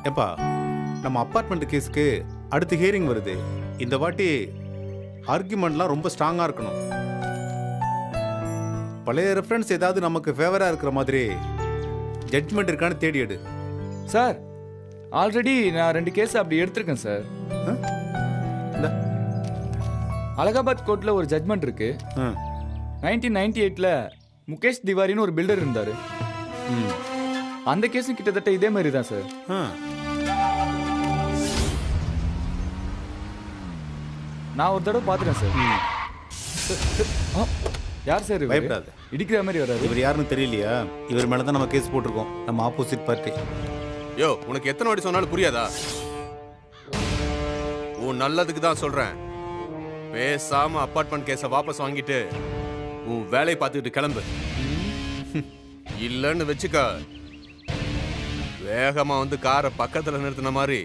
ஏப்பா நம்ம அப்பார்ட்மெண்ட் கேஸுக்கு அடுத்த ஹியரிங் வருது. இந்த வாட்டி ஆர்குமெண்ட்லாம் ரொம்ப ஸ்ட்ராங்காக இருக்கணும். பழைய ரெஃபரன்ஸ் ஏதாவது நமக்கு ஃபேவராக இருக்கிற மாதிரி ஜட்ஜ்மெண்ட் இருக்கான்னு தேடி எடு. சார் ஆல்ரெடி நான் 2 கேஸ் அப்படி எடுத்திருக்கேன் சார். அலகாபாத் கோர்ட்ல ஒரு ஜட்மெண்ட் இருக்கு. 1998ல முகேஷ் திவாரின்னு ஒரு பில்டர் இருந்தாரு. அந்த கேஸும் கிட்டத்தட்ட இதே மாதிரி தான் சார். நான் ஒரு தடவை பார்த்துட்டேன் சார். யார் சார்? பயப்படாது. இடிக்கிற மாதிரி வராது. இவர் யாருன்னு தெரியலையா? இவர் மேல தான் நம்ம கேஸ் போட்டிருக்கோம். நம்ம ஆப்போசிட் பார்ட்டி. யோ, உனக்கு எத்தனை வாட்டி சொன்னாலும் புரியாதா? உன் நல்லதுக்கு தான் சொல்றேன். பேசாம அப்பார்ட்மெண்ட் கேஸை வாபஸ் வாங்கிட்டு உன் வேலையை பார்த்துக்கிட்டு கிளம்பு. இல்லன்னு வச்சுக்க, வேகமா வந்து காரை பக்கத்துல நிறுத்தின மாதிரி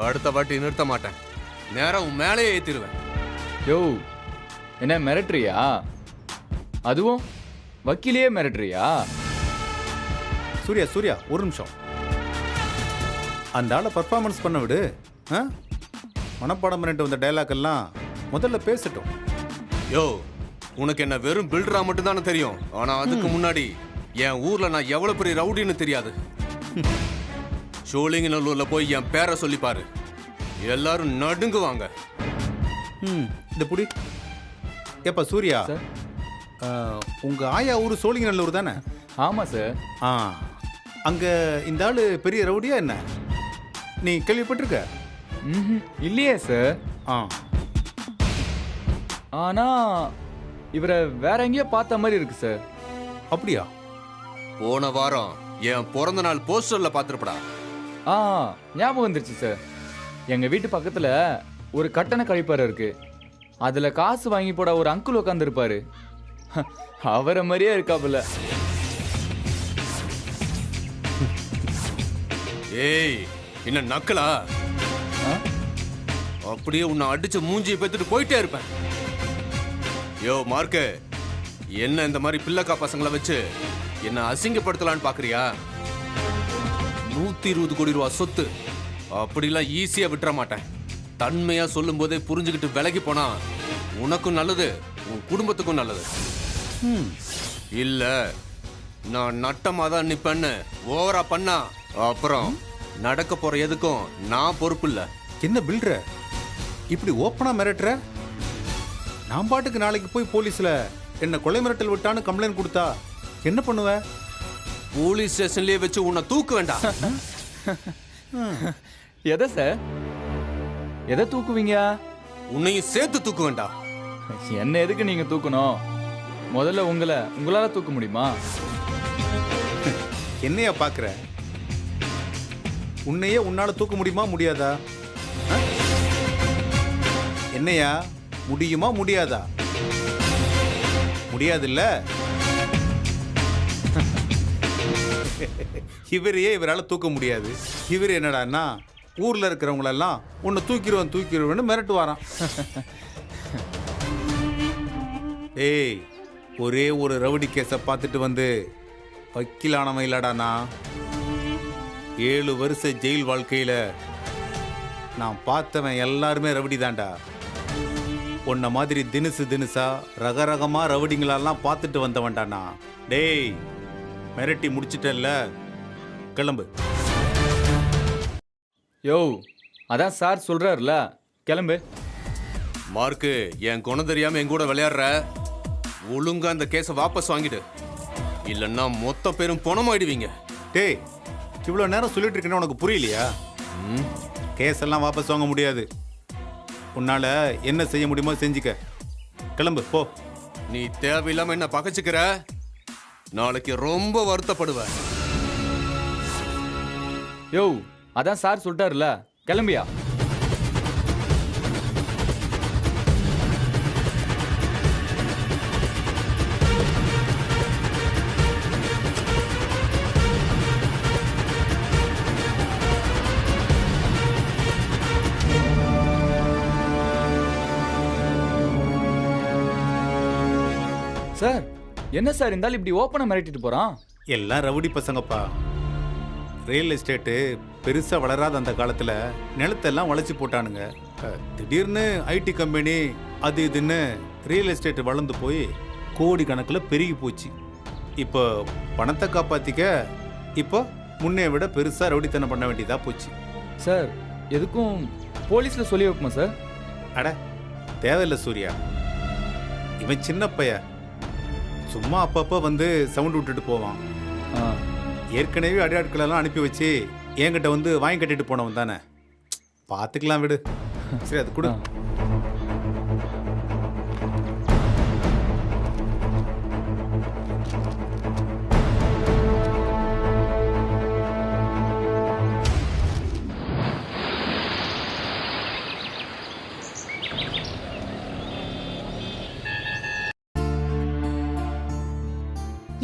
அடுத்த வாட்டி நிறுத்த மாட்டேன். நேரம் உன் மேலேயே ஏத்திடுவேன். யோ, என்ன மிரட்டுறியா? அதுவும் வக்கீலையே மிரட்டுறியா? சூர்யா ஒரு நிமிஷம். அந்த ஆளை பர்ஃபார்மன்ஸ் பண்ண விடு. மனப்பாடம் பண்ணிட்டு வந்த டைலாக் எல்லாம் முதல்ல பேசட்டும். யோ, உனக்கு என்ன வெறும் பில்டரா மட்டும் தானே தெரியும். ஆனா அதுக்கு முன்னாடி என் ஊர்ல நான் எவ்வளவு பெரிய ரவுடின்னு தெரியாது. சோழிங்கநல்லூர்ல போய் என் பேரை சொல்லி பாரு, எல்லாரும் நடுங்குவாங்க. இந்த புடி. ஏப்பா சூர்யா, உங்க ஆயா ஊர் சோழிங்கநல்லூர் தானே? ஆமா சார். அங்க இந்த ஆளு பெரிய ரவுடியா என்ன? நீ கேள்விப்பட்டிருக்க? இல்லையே சார். ஆனா இவரை வேற எங்கேயோ பார்த்த மாதிரி இருக்கு சார். அப்படியா? போன வாரம் என் பிறந்த நாள் போஸ்டர்ல பாத்துருப்படா. ஞாபகம் வந்துருச்சு சார். எங்க வீட்டு பக்கத்துல ஒரு கட்டண கழிப்பறை இருக்கு. அதுல காசு வாங்கி போட ஒரு அங்கிள் உட்கார்ந்து இருப்பாரு. அவரை மாதிரியே இருக்காப்புல. ஏய், என்ன நக்கலா? அப்படியே உன்னை அடிச்சு மூஞ்சியை பெத்துட்டு போயிட்டே இருப்பேன். யோ மார்க்கு, என்ன இந்த மாதிரி பிள்ளைக்கா பசங்களை வச்சு என்ன அசிங்கப்படுத்தலான்னு பாக்குறியா? 120 கோடி ரூபா சொத்து அப்படிலாம் ஈஸியா விட்டுற மாட்டேன். தன்மையா சொல்லும் போதே புரிஞ்சுக்கிட்டு விலகி போனா உனக்கும் நல்லது, உன் குடும்பத்துக்கும் நல்லது. இல்ல நான் நட்டமா தான் நிப்பேன்னு ஓவரா பண்ணா அப்புறம் நடக்க போற எதுக்கும் நான் பொறுப்பு இல்ல. என்ன பில்டர இப்படி ஓப்பனா மிரட்டுற? நான் பாட்டுக்கு நாளைக்கு போய் போலீஸ்ல என்ன கொலை மிரட்டல் விட்டான்னு கம்ப்ளைண்ட் கொடுத்தா என்ன பண்ணுவ? போலீஸ் ஸ்டேஷன்லயே வச்சு உன்னை தூக்க வேண்டாம். எதை சார்? எதை தூக்குவீங்க? உன்னையும் சேர்த்து தூக்க வேண்டாம். என்ன எதுக்கு நீங்க தூக்கணும்? முதல்ல உங்களால தூக்க முடியுமா? என்னையா பாக்குற? உன்னையே உன்னால தூக்க முடியுமா முடியாதா? என்னையா, முடியுமா முடியாதா? முடியாதுல்ல? இவரையே இவரால் தூக்க முடியாது. இவர் என்னடான்னா ஊர்ல இருக்கிறவங்களெல்லாம் உன்னை தூக்கிடுவேன்னு மிரட்டு வாரான். ஏய், ஒரே ஒரு ரவுடி கேஸை பார்த்துட்டு வந்து வக்கீலானவன் இல்லடானா. 7 வருஷ ஜெயில் வாழ்க்கையில நான் பார்த்தவன் எல்லாருமே ரவுடி தான்டா. உன்ன மாதிரி தினுசா ரகரகமா ரவுடிங்களெல்லாம் பார்த்துட்டு வந்தவன்டானா. டேய், மிரட்டி முடிச்சிட்டல்ல, கிளம்பு. யோ, அதான் சார் சொல்றாருல, கிளம்பு. மார்க்கு, என் குணம் தெரியாம என் கூட விளையாடுற. ஒழுங்கா அந்த கேஸை வாபஸ் வாங்கிடு, இல்லன்னா மொத்த பேரும் பணமாயிடுவீங்க. டேய், இவ்வளவு நேரம் சொல்லிட்டு இருக்கேன்னு உனக்கு புரியலையா? கேஸ் எல்லாம் வாபஸ் வாங்க முடியாது. உன்னால என்ன செய்ய முடியுமோ செஞ்சுக்க. கிளம்பு போ. நீ தேவையில்லாம என்ன பகைச்சுக்கிற, நாளைக்கு ரொம்ப வருத்தப்படுவ. யோ, அதான் சார் சொல்லிட்டாருல, கிளம்பியா? சார், என்ன சார் இருந்தாலும் இப்படி ஓப்பனா மிரட்டிட்டு போறான்? எல்லாம் ரவுடி பசங்கப்பா. ரியல் எஸ்டேட்டு பெருசா வளராத அந்த காலத்துல நிலத்தெல்லாம் வளைச்சு போட்டானுங்க. திடீர்னு ஐடி கம்பெனி அது இதுன்னு ரியல் எஸ்டேட் வளர்ந்து போய் கோடி கணக்கில் பெருகி போச்சு. இப்போ பணத்தை காப்பாத்திக்க இப்போ முன்னே விட பெருசா ரவுடித்தனம் பண்ண வேண்டியதா போச்சு. சார் எதுக்கும் போலீஸ்ல சொல்லி வைக்குமா சார்? அட தேவையில்லை சூர்யா, இவன் சின்ன பையன், சும்மா அப்பப்போ வந்து சவுண்ட் விட்டுட்டு போவான். ஆ, ஏற்கனவே அடியாட்களெல்லாம் அனுப்பி வச்சு என்கிட்ட வந்து வாங்கி கட்டிட்டு போனவன் தானே, பார்த்துக்கலாம் விடு. சரி அது கொடு. ஆ.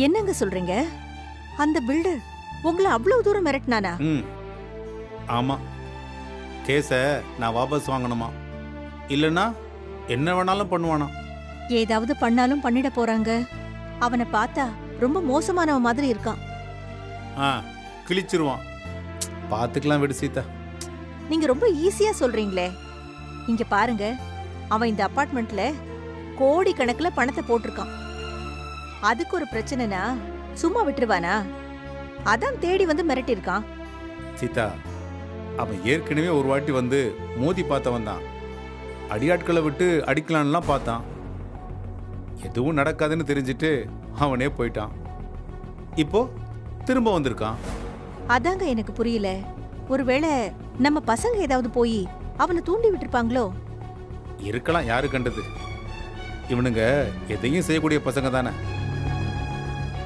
என்னங்க சொல்றீங்க? அந்த பில்டர் உங்களை அவ்வளவு தூரம் மிரட்டினானா? ம் ஆமாம், கேஸை நான் வாபஸ் வாங்கணுமா, இல்லைன்னா என்ன வேணாலும் பண்ணுவானா. ஏதாவது பண்ணாலும் பண்ணிட போறாங்க. அவனை பார்த்தா ரொம்ப மோசமானவன் மாதிரி இருக்கான். ஆ கிழிச்சிருவான், பார்த்துக்கலாம் விடு சீதா. நீங்க ரொம்ப ஈஸியா சொல்றீங்களே. இங்க பாருங்க, அவன் இந்த அபார்ட்மெண்ட்ல கோடி கணக்குல பணத்தை போட்டிருக்கான். அதுக்கு ஒரு பிரச்சனைனா சும்மா விட்டுருவானா? அதான் தேடி வந்து மிரட்டிருக்கான். சீதா, அவன் ஏற்கனவே ஒரு வாட்டி வந்து மோதி பார்த்தவன் தான். அடியாட்களை விட்டு அடிக்கலான்லாம் பார்த்தான். எதுவும் நடக்காதுன்னு தெரிஞ்சிட்டு அவனே போயிட்டான். இப்போ திரும்ப வந்திருக்கான். அதாங்க எனக்கு புரியல. ஒருவேளை நம்ம பசங்க ஏதாவது போய் அவனை தூண்டி விட்டுருப்பாங்களோ? இருக்கலாம், யாரு கண்டது. இவனுங்க எதையும் செய்யக்கூடிய பசங்க தானே,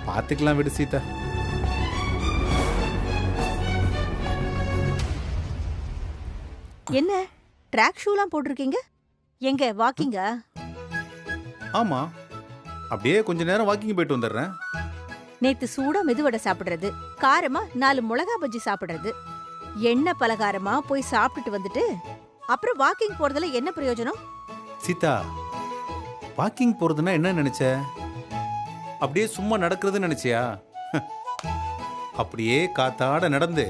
பார்த்துக்கலாம் விடு சீதா. என்ன ட்ராக் ஷூலாம் போட்டிருக்கீங்க? எங்க வாக்கிங்கா? ஆமா, அப்படியே கொஞ்ச நேரம் வாக்கிங் போயிட்டு வந்துடுறேன். நேத்து சூடா மெதுவடை சாப்பிடுறது, காரமா 4 மிளகா பஜ்ஜி சாப்பிடுறது, எண்ணெய் பலகாரமா போய் சாப்பிட்டுட்டு வந்துட்டு அப்புறம் வாக்கிங் போறதுல என்ன பிரயோஜனம்? சீதா, வாக்கிங் போறதுன்னா என்ன நினைச்ச? அப்படியே சும்மா நடக்கிறதுன்னு நினைச்சியா? அப்படியே காத்தாட நடந்து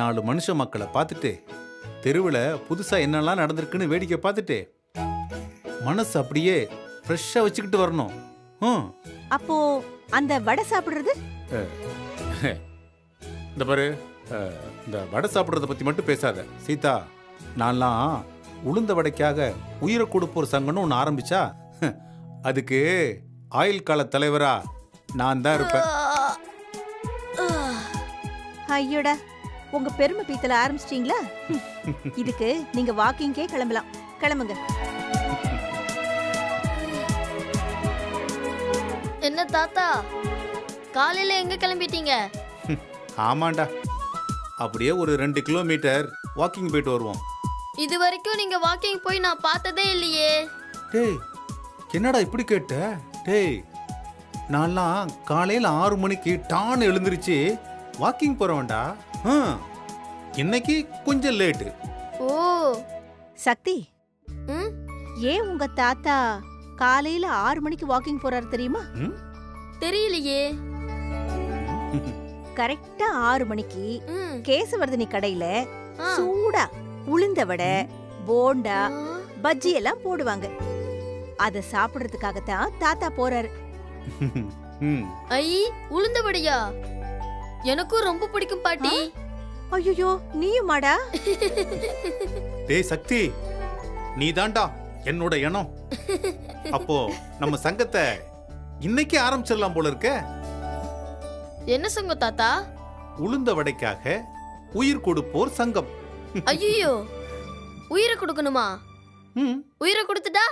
4 மனுஷ மக்களை பார்த்துட்டு, தெருவில் புதுசா என்னெல்லாம் நடந்திருக்குன்னு வேடிக்கை பார்த்துட்டு, மனசு அப்படியே ஃப்ரெஷ்ஷா வச்சுக்கிட்டு வரணும். அப்போ அந்த வடை சாப்பிடுறது? இந்த பாரு, இந்த வடை சாப்பிட்றத பத்தி மட்டும் பேசாத சீதா. நான்லாம் உளுந்த வடைக்காக உயிரை கொடுப்போர் சங்கம்னு ஒன்று ஆரம்பிச்சா, அதுக்கு ஆயுள் கால தலைவரா நான் தான் இருப்பேன். ஐயோடா, உங்க பெருமை பீத்தல ஆரம்பிச்சிட்டீங்களா? இதுக்கு நீங்க வாக்கிங்கே கிளம்பலாம். கிளம்புங்க. என்ன தாத்தா, காலையில எங்க கிளம்பிட்டீங்க? ஆமாண்டா, அப்படியே ஒரு 2 கிலோமீட்டர் வாக்கிங் போயிட்டு வருவோம். இது வரைக்கும் நீங்க வாக்கிங் போய் நான் பார்த்ததே இல்லையே. டேய், என்னடா இப்படி கேட்ட? டேய், நான்லாம் காலையில் 6 மணிக்கு டான் எழுந்திருச்சு வாக்கிங் போறவன்டா. இன்னைக்கு கொஞ்சம் லேட்டு. ஓ சக்தி, ம், ஏன் உங்க தாத்தா காலையில 6 மணிக்கு வாக்கிங் போறாரு தெரியுமா? தெரியலையே. கரெக்டா 6 மணிக்கு ம், கேசவர்தினி கடையில ஆ. சூடா உளுந்த வடை, போண்டா, ஆ, பஜ்ஜி எல்லாம் போடுவாங்க. அத சாப்பிடுறதுக்காகத்தான் தாத்தா போறாரு. ஐ உளுந்த வடையா? எனக்கும் ரொம்ப பிடிக்கும் பாட்டி. ஐயோ, நீயுமாடா? டேய் சக்தி, நீ தாண்டா என்னோட எண்ணம். அப்போ நம்ம சங்கத்தை இன்னைக்கு ஆரம்பிச்சிடலாம் போல இருக்க. என்ன சங்கம் தாத்தா? உளுந்த வடைக்காக உயிர் கொடுப்போர் சங்கம். ஐயோ, உயிரை கொடுக்கணுமா? ம், உயிரை கொடுத்துட்டா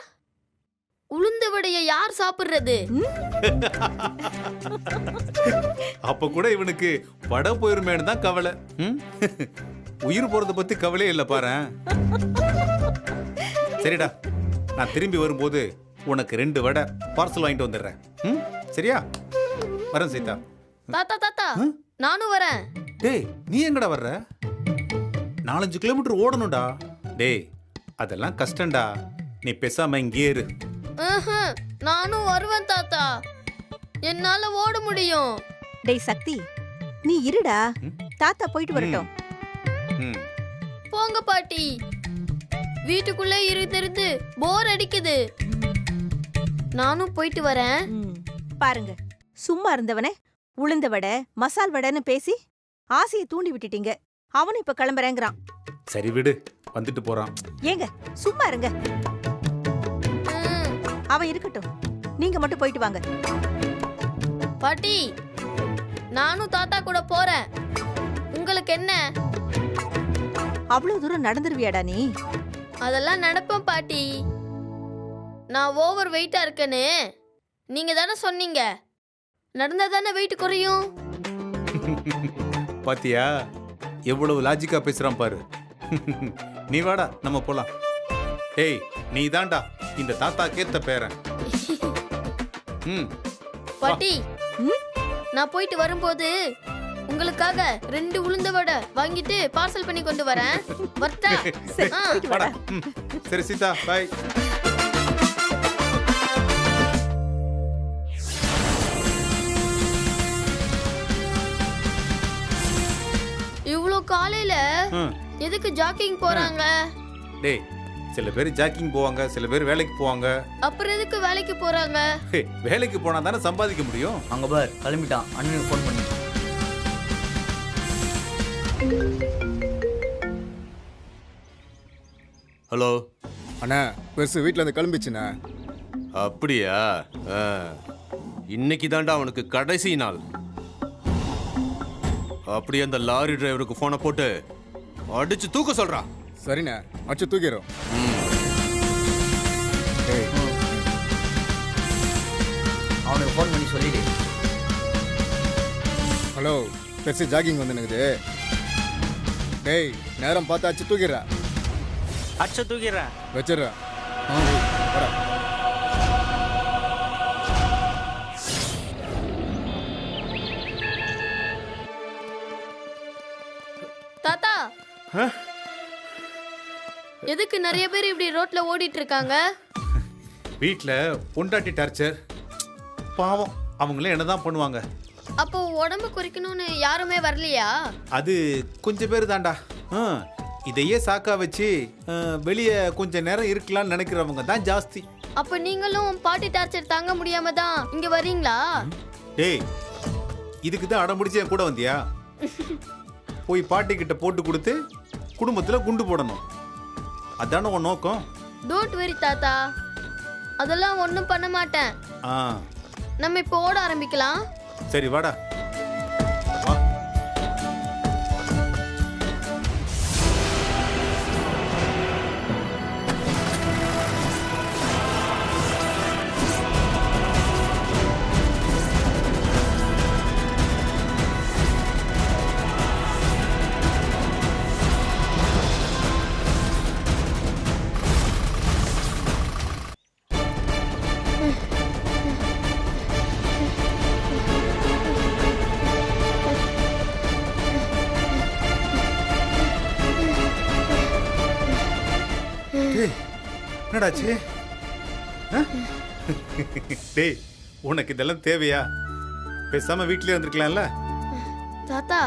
உளுந்த வடைய யார் சாப்பிடுறது? அப்ப கூட இவனுக்கு வடை போயிருமேன்னு தான் கவலை. உயிர் போறத பத்தி கவலையே இல்லை பாரு. சரிடா, நான் திரும்பி வரும்போது உனக்கு 2 வடை பார்சல் வாங்கிட்டு வந்துடுறேன். சரியா? வரேன் சீதா. தாத்தா தாத்தா, நானும் வரேன். டேய், நீ எங்கடா வர்ற? 4-5 கிலோமீட்டர் ஓடணும்டா. டேய், அதெல்லாம் கஷ்டம்டா. நீ பேசாம இங்கே இரு. நானும் வருவேன் தாத்தா, என்னால ஓட முடியும். டேய் சக்தி, நீ இருடா, தாத்தா போயிட்டு வரட்டும். ம். போங்க பாட்டி. வீட்டுக்குள்ளே இருந்து போர் அடிக்குது. நானும் போயிட்டு வரேன். பாருங்க, சும்மா இருந்தவனே உளுந்த வடை மசால் வடைன்னு பேசி ஆசையை தூண்டி விட்டுட்டீங்க. அவனும் இப்ப கிளம்புறேங்கிறான். சரி விடு, வந்துட்டு போறான். ஏங்க சும்மா இருங்க. ம். அவன் இருக்கட்டும், நீங்க மட்டும் போயிட்டு வாங்க. பாட்டி, நானும் தாத்தா கூட போறேன். உங்களுக்கு என்ன? அவ்வளவு தூரம் நடந்துருவியாடா நீ? அதெல்லாம் நடப்பேன் பாட்டி. நான் ஓவர் வெயிட்டா இருக்கேன்னு நீங்க தானே சொன்னீங்க. நடந்தா தானே வெயிட் குறையும். பாத்தியா எவ்வளவு லாஜிக்கா பேசுறான் பாரு. நீ வாடா, நம்ம போலாம். ஏய், நீ தான்டா இந்த தாத்தா கேத்த பேரன். ம். பாட்டி, ம்? நான் போயிட்டு வரும்போது உங்களுக்காக 2 உளுந்த வடை வாங்கிட்டு பார்சல் பண்ணி கொண்டு வரேன். வரட்டா? சரி, ஆ. போயிட்டு வாடா. வாடா. ம். சரி சீதா, பாய். இவ்ளோ காலையில ம். எதுக்கு ஜாக்கிங் போறாங்க? டேய், சில பேர் ஜாக்கிங் போவாங்க, சில பேர் வேலைக்கு போவாங்க. அப்புறம் எதுக்கு வேலைக்கு போறாங்க? ஹே, வேலைக்கு போனா தானே சம்பாதிக்க முடியும். அங்க பார் கிளம்பிட்டான். அண்ணனுக்கு ஃபோன் பண்ணி. ஹலோ. அண்ணா பெருசு வீட்டில் இருந்து கிளம்பிச்சுண்ணா. அப்படியா? இன்னைக்கு தாண்டா அவனுக்கு கடைசி நாள். அப்படியே அந்த லாரி டிரைவருக்கு போனை போட்டு அடிச்சு தூக்க சொல்றான். சரிண்ணா, அச்சு தூக்கிறோம். ஏய், அவனுக்கு ஃபோன் பண்ணி சொல்லிடு. ஹலோ, பெருசு ஜாகிங் வந்து நிக்குது. டேய், நேரம் பார்த்து அச்சு தூக்கிறா. அச்ச தூக்கிறேன். வச்சிடுறா. தாத்தா, எதுக்கு நிறைய பேர் இப்படி ரோட்ல ஓடிட்டு இருக்காங்க? வீட்ல பொண்டாட்டி டார்ச்சர். பாவம், அவங்களே என்னதான் பண்ணுவாங்க. அப்போ உடம்பு குறைக்கணும்னு யாருமே வரலையா? அது கொஞ்சம் பேர் தாண்டா. இதையே சாக்கா வச்சு வெளியே கொஞ்ச நேரம் இருக்கலாம்னு நினைக்கிறவங்க தான் ஜாஸ்தி. அப்ப நீங்களும் பாட்டி டார்ச்சர் தாங்க முடியாம தான் இங்க வரீங்களா? டேய், இதுக்கு தான் அடம் பிடிச்சி என் கூட வந்தியா? போய் பாட்டி கிட்ட போட்டு கொடுத்து குடும்பத்துல குண்டு போடணும், அதான உன் நோக்கம்? டோன்ட் வெரி தாத்தா, அதெல்லாம் ஒண்ணும் பண்ண மாட்டேன். ஆ, நம்ம இப்போ ஓட ஆரம்பிக்கலாம். சரி வாடா. வா. என்னடாச்சு? டேய், உனக்கு இதெல்லாம் தேவையா? பேசாம வீட்லயே இருந்திருக்கலாம்ல. தாத்தா,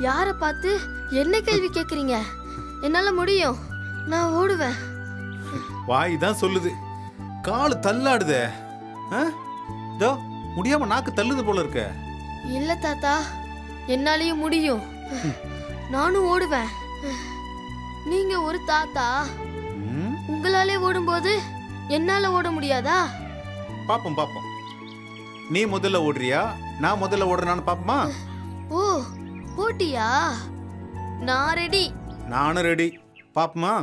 யார பார்த்து என்ன கேள்வி கேக்குறீங்க? என்னால முடியும், நான் ஓடுவேன். வாய் தான் சொல்லுது, காலு தள்ளாடுதே. இதோ முடியாம நாக்கு தள்ளுது போல இருக்க. இல்ல தாத்தா, என்னாலயும் முடியும். நானும் ஓடுவேன். நீங்க ஒரு தாத்தா, உங்களாலே ஓடும்போது என்னால ஓட முடியாதா? பாப்போம் பாப்போம். நீ முதல்ல ஓடுறியா, நான் முதல்ல ஓடுறான்னு பாப்போமா? ஓ, போட்டியா? நான் ரெடி. நானும் ரெடி. பாப்போமா?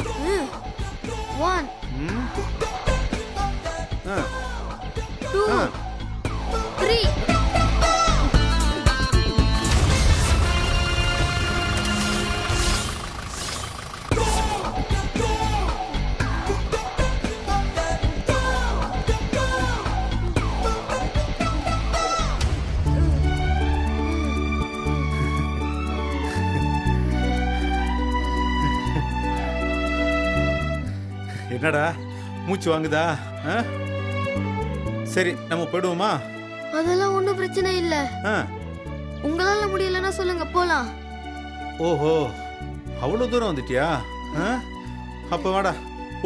1 2 3. என்னடா மூச்சு வாங்குதா? சரி, நம்ம போயிடுவோமா? அதெல்லாம் ஒண்ணும் பிரச்சனை இல்ல. உங்களால முடியலன்னா சொல்லுங்க, போலாம். ஓஹோ, அவ்வளோ தூரம் வந்துட்டியா? அப்போ வாடா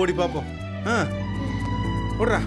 ஓடி பார்ப்போம். ஓடுறா.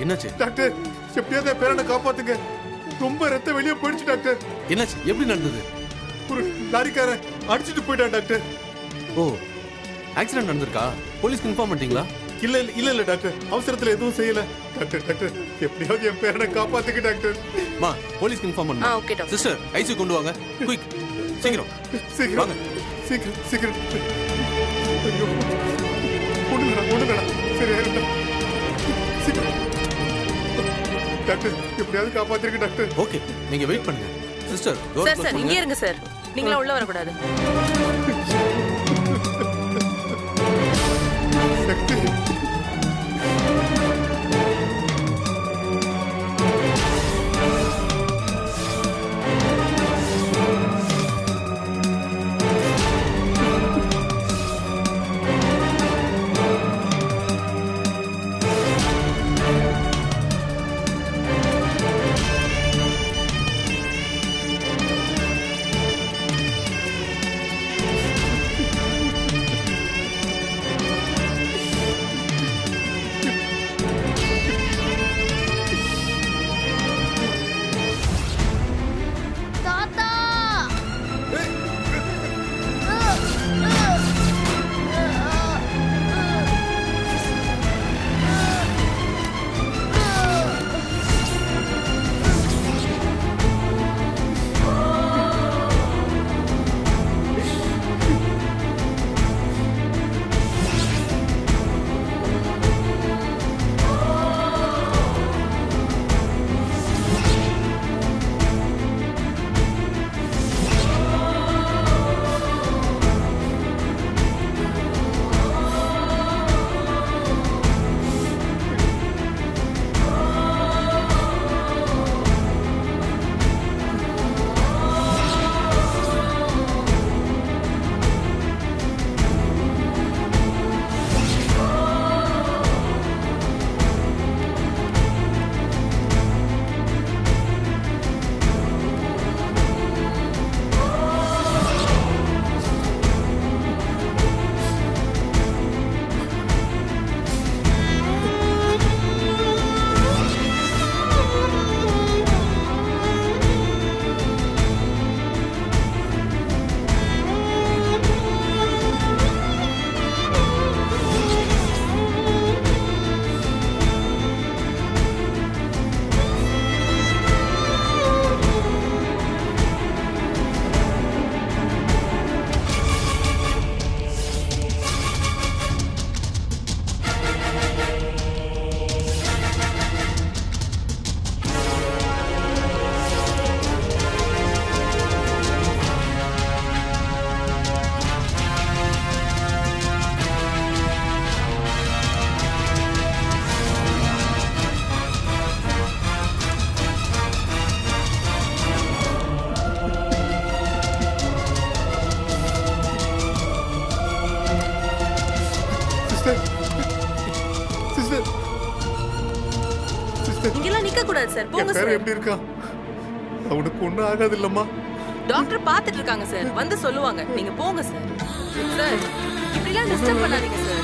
என்னாச்சு டாக்டர்? எப்படியாவது என் பேரனை காப்பாத்துங்க. ரொம்ப ரத்தம் வெளியே போயிடுச்சு டாக்டர். என்னாச்சு? எப்படி நடந்தது? ஒரு லாரிக்காரன் அடிச்சிட்டு போயிட்டான் டாக்டர். ஓ, ஆக்சிடென்ட் நடந்திருக்கா? போலீஸ்க்கு இன்ஃபார்ம் பண்ணிட்டீங்களா? இல்ல டாக்டர், அவசரத்துல எதுவும் செய்யல டாக்டர். டாக்டர் எப்படியாவது என் பேரனை காப்பாத்துங்க டாக்டர். மா, போலீஸ்க்கு இன்ஃபார்ம் பண்ணுங்க. Okay doctor. சிஸ்டர், ஐசி கொண்டு வாங்க. குயிக், சீக்கிரம் சீக்கிரம் வாங்க. சீக்கிரம். ஐயோ, ஒண்ணுங்கடா சரியா சீக்கிரம் டாக்டர், எப்படியாவது காப்பாத்திருங்க டாக்டர். ஓகே, நீங்க வெயிட் பண்ணுங்க. சிஸ்டர், சார் இங்கே இருங்க சார். நீங்களா உள்ள வரக்கூடாது. சக்தி, சார் போங்க என் சார் பேர் எப்படி இருக்கான்? அவனுக்கு ஒன்றும் ஆகாது இல்லம்மா. டாக்டர் பாத்துட்டு இருக்காங்க சார் வந்து சொல்லுவாங்க நீங்க போங்க சார் சார் இப்படிலாம் டிஸ்டர்ப் பண்ணாதீங்க சார்